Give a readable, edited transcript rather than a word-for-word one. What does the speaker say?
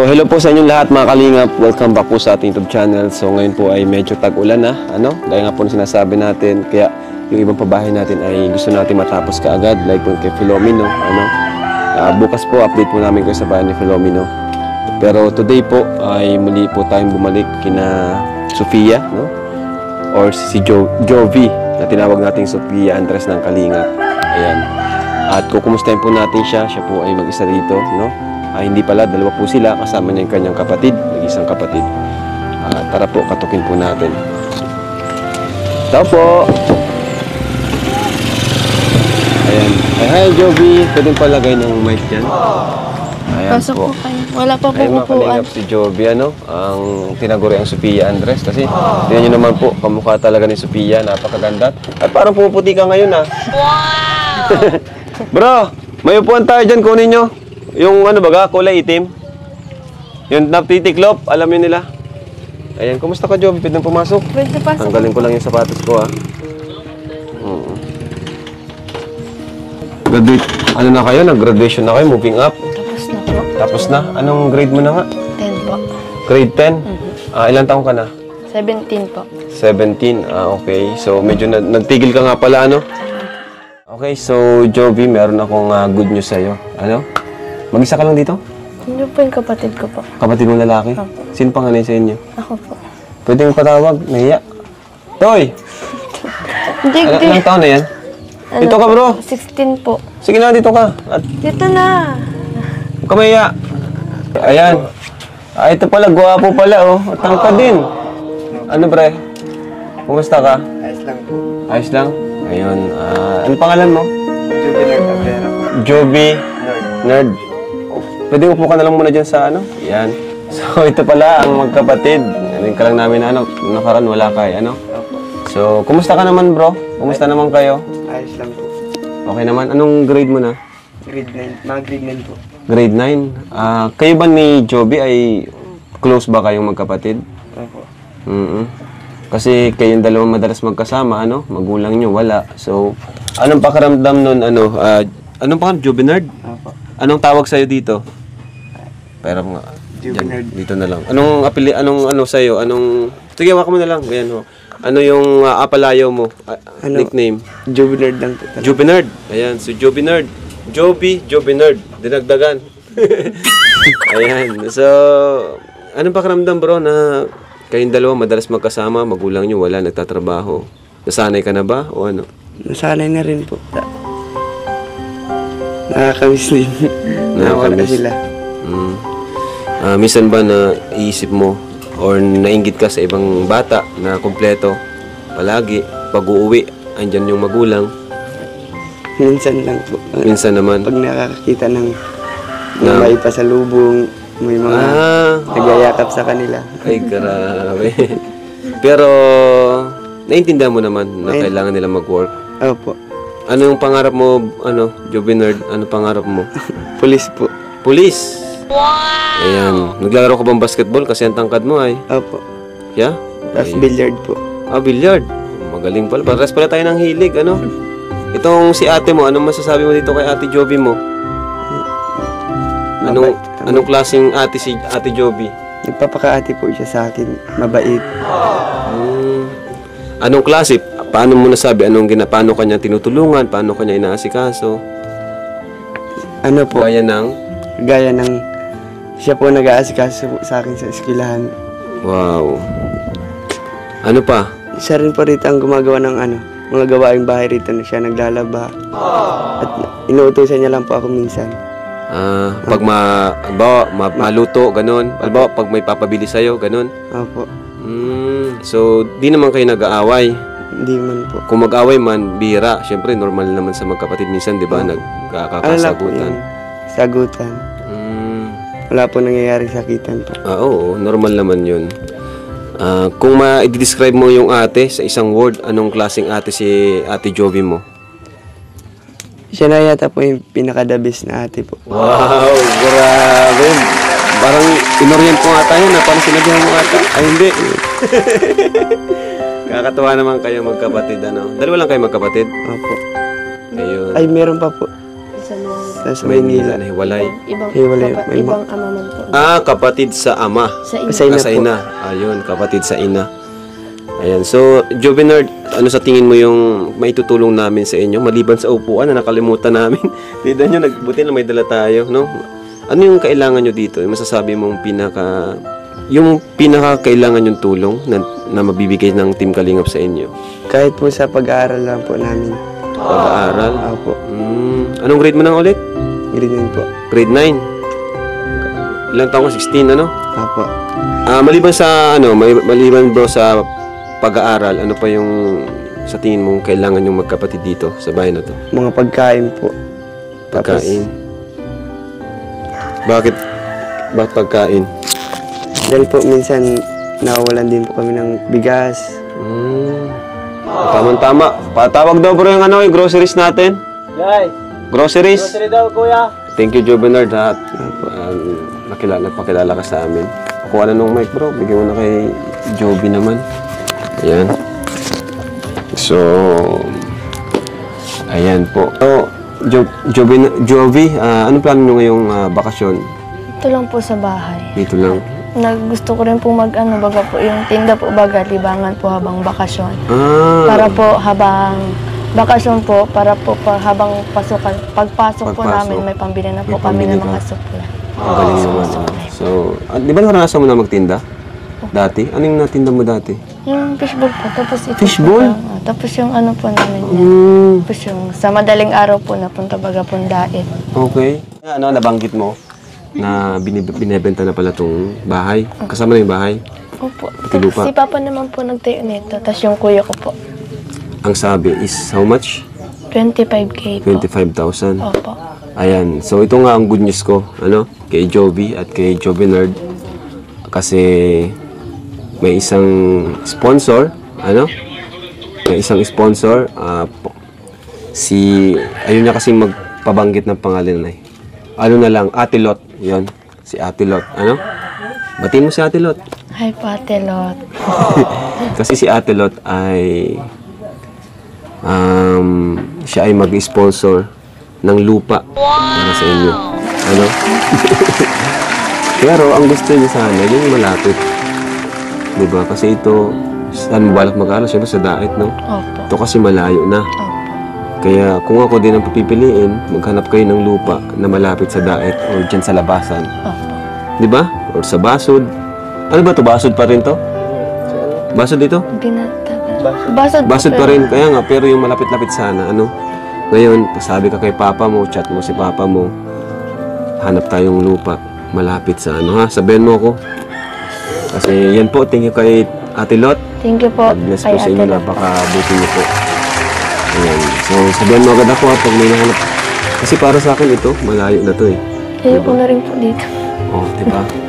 hello po sa inyong lahat mga kalingap. Welcome back po sa ating YouTube channel. So ngayon po ay medyo tag-ulan na, gaya nga po ng sinasabi natin. Kaya yung ibang pabahay natin ay gusto natin matapos kaagad, like po kay Filomeno, bukas po update po namin kayo sa bahay ni Filomeno. Pero today po ay muli po tayong bumalik kina Sofia, or si Jovi na tinawag nating Sofia Andres ng Kalingap. Ayan. At kukumustahin po natin siya. Siya po ay mag-isa dito, hindi pala, dalawa po sila, kasama niya yung kanyang kapatid, nag-isang kapatid. Tara po, katukin po natin. Tao po! Ayan. Hi, Jovi. Pwede palagay ng mic dyan. Ayan. Pasok po kayo. Wala pa po upuan. upuan. Makalingap si Jovi, ang tinaguri ang Sofia Andres. Kasi, tingnan nyo naman po, kamukha talaga ni Sofia, napakaganda. At parang pumuputi ka ngayon, Wow! Bro, may upuan tayo dyan, kunin nyo. Yung kulay itim. Yung naptitiklop, alam yun nila. Ayan, kumusta ka, Jovi? Pwede pumasok? Pwede pasok. Tanggalin ko lang yung sapatos ko, Graduate, na kayo? Nag-graduation na kayo? Moving up? Tapos na po. Tapos na? Anong grade mo na nga? 10 po. Grade 10? Ilang taong ka na? 17 po. 17? Okay. So, medyo nagtigil ka nga pala, Okay, so, Jovi, meron akong good news sa'yo. Mag-isa ka lang dito? Hindi po yung kapatid ko po. Kapatid mong lalaki? Opo. Sino panganay sa inyo? Ako po. Pwede mong patawag? Nahiya. Toy! Hindi. Ilang taon na yan? Dito ka, bro. 16 po. Sige na, dito ka. At Dito na. huwag ka mahiya. Ayan. Ito pala, guwapo pala, At tangka din. Pre? Kumusta ka? Ayos lang po. Ayos lang? Ayun. Ano pangalan mo? Jovi Nerd Avera po. Jovi Nerd. Nerd. Pwede upo ka na lang muna dyan sa Yan. So, ito pala ang magkapatid. Narin ka lang namin nakaraan, wala kay, Opo. So, kumusta ka naman, bro? Kumusta naman kayo? Ayos lang po. Okay naman. Anong grade mo na? Grade 9. Mga grade 9 po. Grade 9. Kayo ba ni Jovi ay close ba kayong magkapatid? Opo. Kasi kayong dalawa madalas magkasama, Magulang nyo, wala. So, anong pakiramdam nun, anong pangalan? Jovi Nerd? Opo. Anong tawag sa'yo dito? Pero nga. Jovi Nerd. Dito na lang. Anong sa'yo? Sige, waka mo na lang. Ganyan, Ano yung apalayaw mo? Nickname? Jovi Nerd lang po. Jovi Nerd. Ayan, so Jovi Nerd. Jovi Nerd. Dinagdagan. Ayan. So, anong pakiramdam, bro, na kayong dalawa madalas magkasama, magulang nyo wala, nagtatrabaho? Nasanay ka na ba? O ano? Nasanay na rin po. Nakakamiss din. Nakawala sila. Minsan ba na iisip mo or nainggit ka sa ibang bata na kumpleto palagi, pag-uuwi, andyan yung magulang? Minsan lang po. Minsan naman. Pag nakakakita ng may pasalubong, may mga nagyayakap sa kanila. Ay, grabe. Pero, naintindihan mo naman na kailangan nila mag-work? Opo. Ano yung pangarap mo, Jovi Nerd? Ano pangarap mo? Police po. Police? Wow! Ayan. Naglalaro ka bang basketball kasi ang tangkad mo ay? Opo. Yeah? Tapos billiard po. Billiard. Magaling pala. Pares pala tayo ng hilig, Itong si ate mo, anong masasabi mo dito kay ate Jovi mo? Anong klaseng ate si ate Jovi? Nagpapakaati po siya sa akin. Mabait. Anong klase? Paano mo nasabi? Paano kanya tinutulungan? Paano kanya inaasikaso? Ano po? Gaya ng siya po nag-aasikaso sa akin sa eskwelahan. Wow. Ano pa? Siya rin po rito ang gumagawa ng mga gawaing bahay rito na siya naglalaba. At inuutosan niya lang po ako minsan. Pag maluto, ganun. Alba, pag may papabili sa'yo, ganun. Opo. So, di naman kayo nag-aaway. Hindi man po. Kung mag-aaway man, bihira. Siyempre, normal naman sa magkapatid minsan, di ba? Nagkakasagutan. Sagutan. Wala po nangyayari sakitan po. Oo, normal naman yun. Kung ma-describe mo yung ate sa isang word, anong klaseng ate si ate Jovi mo? Siya na yata po yung pinaka-the best na ate po. Wow, grabe. Parang inorient ko ata yun, parang sinabihan mo ata. Ay, hindi. Kakatuwa naman kayo magkapatid, Dalawa lang kayo magkapatid? Opo. Ayun. Ay, meron pa po. Tapos Maynila. Nahiwalay. Ibang, Hiwalay, may ibang ama man po. Kapatid sa ama. Sa ina. Sa ina Sa po. ina. Ayun, kapatid sa ina. Ayan. So, Jovenard, ano sa tingin mo yung maitutulong namin sa inyo? Maliban sa upuan na nakalimutan namin. Tignan nyo, buti na may dala tayo, no? Ano yung kailangan nyo dito? Yung masasabi mong yung pinaka-kailangan yung tulong na mabibigay ng Team Kalingap sa inyo? Kahit po sa pag-aaral lang po namin. Pag-aaral? Opo. Anong grade mo nang ulit? Ganyan po. Grade 9. Ilang taon ka? 16, ano? Opo. Maliban bro sa pag-aaral, ano pa yung sa tingin mong kailangan yung magkapatid dito sa bahay na to? Mga pagkain po. Tapos, Pagkain. Bakit pagkain? dahil po minsan nawawalan din po kami ng bigas. Tama-tama. Patawag daw bro yung yung groceries natin. Groceries. Grocery daw, kuya. Thank you, Joe Bernard, ha. Nagpakilala ka sa amin. Kuha na nung mic, bro. Bigyan mo na kay Joby naman. Ayan. So, ayan po. So, Joby, anong plano nyo ngayong bakasyon? Ito lang po sa bahay. Dito lang. Gusto ko rin po baga po yung tinda po baga, libangan po habang bakasyon. Ah, Para po habang bakasyon po, habang pagpasok po Pagpasok. namin, may pambili na po May kami pambili ng mga ka. supply. ang galing naman. So, di ba naranasan mo na magtinda? Dati? Anong natinda mo dati? Yung fishball po, tapos ito Fishball? po, tapos yung ano po namin yan. Tapos yung sa madaling araw po napunta baga pong dait. Okay. Ano, nabanggit mo na binebenta na pala tong bahay. Kasama na yung bahay. Opo. Pati lupa. Si Papa naman po nagtayo nito, tapos yung kuya ko po, Ang sabi is how much? 25K po. 25,000. Opo. Ayan. So, ito nga ang good news ko, kay Joby at kay Jovenard. Kasi may isang sponsor, may isang sponsor, ayun niya kasing magpabanggit ng pangalan na na lang, Ate Lot. Yun, si Ate Lot. Batiin mo si Ate Lot. Hi, Patelot. Kasi si Ate Lot ay siya ay mag-sponsor ng lupa para sa inyo. Pero ang gusto niya sana, yung malapit. Diba? Kasi ito, saan mo balak mag-aral? Siyempre sa Dait, no? Opo. Ito kasi malayo na. Opo. Kaya kung ako din ang papipiliin, maghanap kayo ng lupa na malapit sa Dait or dyan sa labasan. Opo. Diba? Or sa Basod. Ano ba to? Basod pa rin to? Basod dito? Basod po, Basod pa pero- rin, kaya nga, pero yung malapit-lapit sana, Ngayon, sabi ka kay Papa mo, chat mo si Papa mo, hanap tayong lupa, malapit sa sabihan mo ako. Kasi yan po, thank you kay Ate Lot. Thank you po God bless kay po sa Ate inyo, Lot. napakabuti niyo po. Ayan. So, sabihan mo agad ako pag may nahanap. Kasi para sa akin ito, malayo na to eh. Ayoko na rin po dito. Oh, diba?